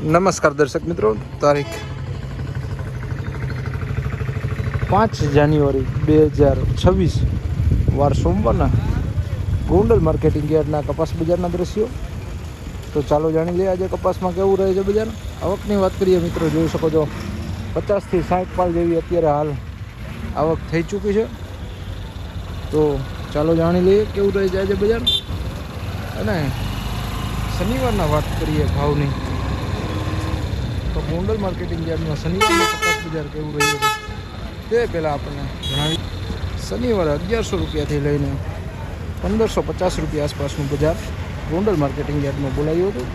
નમસ્કાર દર્શક મિત્રો, તારીખ 5 જાન્યુઆરી 2026 વાર સોમવારના ગોંડલ માર્કેટિંગ યાર્ડના કપાસ બજારના દ્રશ્યો. તો ચાલો જાણી લઈએ આજે કપાસમાં કેવું રહે છે બજાર. આવકની વાત કરીએ મિત્રો, જોઈ શકો છો 50 થી 60 પાલ જેવી અત્યારે હાલ આવક થઈ ચૂકી છે. તો ચાલો જાણી લઈએ કેવું રહે છે આજે બજાર. અને શનિવારના વાત કરીએ ભાવની, તો ગોંડલ માર્કેટિંગ યાર્ડમાં શનિવારના કપાસ બજાર કેવું રહ્યું છે તે પહેલાં આપણને જણાવી. શનિવારે 1100 રૂપિયાથી લઈને 1550 રૂપિયા આસપાસનું બજાર ગોંડલ માર્કેટિંગ યાર્ડમાં બોલાયું હતું.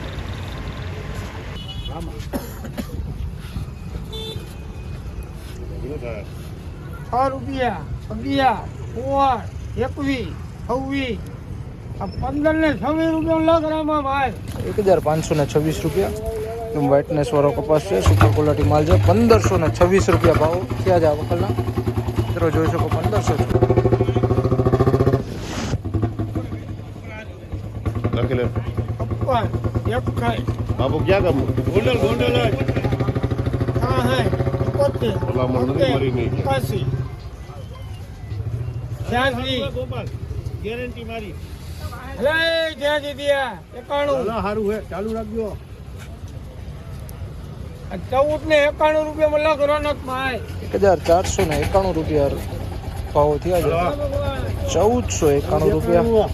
રૂપિયા 11 21 26 15 ને 26 રૂપિયા લાખ રામા ભાઈ 1526 રૂપિયા. એકદમ વ્હાઇટનેસ વાળો કપાસ છે, સુપર ક્વોલિટી માલ છે. 1526 રૂપિયા ભાવ થયા છે આ વકલના. મિત્રો જોઈ શકો 1500. बाबू क्या कम गोंडल गोंडल है हाँ है 71 बोला मंडली मरी नहीं 81 86 गोपाल गारंटी मारी अरे જ્યાં દીધા 91 हारू है चालू રાખજો 14 ને 91 રૂપિયામાં લાખ રોનક ભાઈ 1491 રૂપિયા ભાવ થયા છે. 1491 રૂપિયા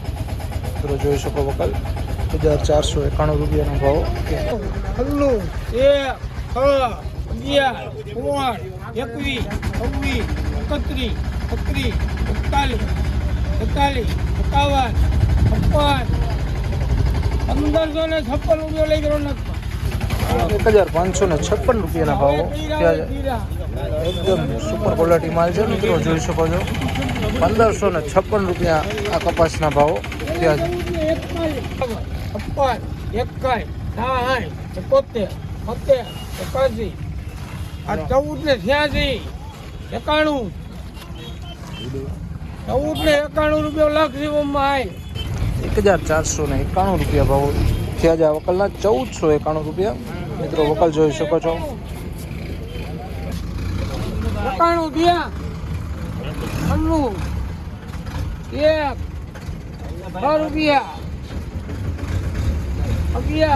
મિત્રો જોઈ શકો વકલ. 1491 રૂપિયાનો ભાવ. 1556 રૂપિયાના ભાવ થયા છે. એકદમ સુપર ક્વોલિટી માલ છે મિત્રો, જોઈ શકો છો 1556 રૂપિયા આ કપાસના ભાવ થયા છે. 1491 રૂપિયા લાખ જીવનમાં 1491 રૂપિયા ભાવ થયા છે આ વકલના. 1491 રૂપિયા મિત્રો વકલ જોઈ શકો છો. 91 થયા 6 રૂપિયા 11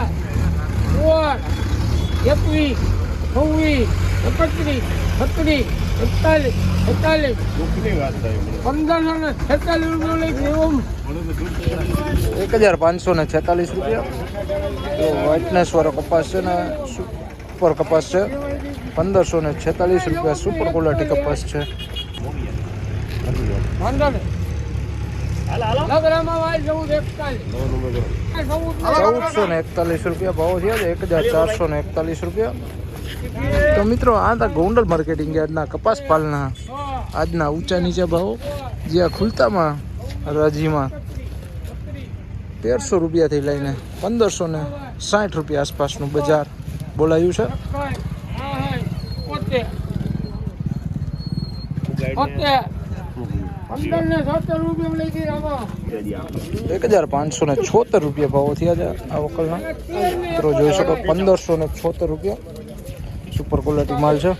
21 26 31 32 41 41 દુઃખની વાત થાય 1546 રૂપિયા લઈ ગયો. 1546 રૂપિયા. તો વ્હાઇટનેસ વાળો કપાસ છે ને સુપર કપાસ છે. 1546 રૂપિયા સુપર ક્વોલિટી કપાસ છે. 1441 રૂપિયા ભાવ થયા છે. 1441 રૂપિયા. તો મિત્રો આ હતા ગોંડલ માર્કેટિંગ યાર્ડના કપાસ પાલના આજના ઊંચા નીચા ભાવ. જ્યાં ખુલતામાં રાજીમાં 1300 રૂપિયાથી લઈને 1560 રૂપિયા આસપાસનું બજાર બોલાયું છે. 1576 રૂપિયા ભાવ થયા છે આ વકલના. મિત્રો જોઈ શકો 1576 રૂપિયા સુપર ક્વોલિટી માલ છે.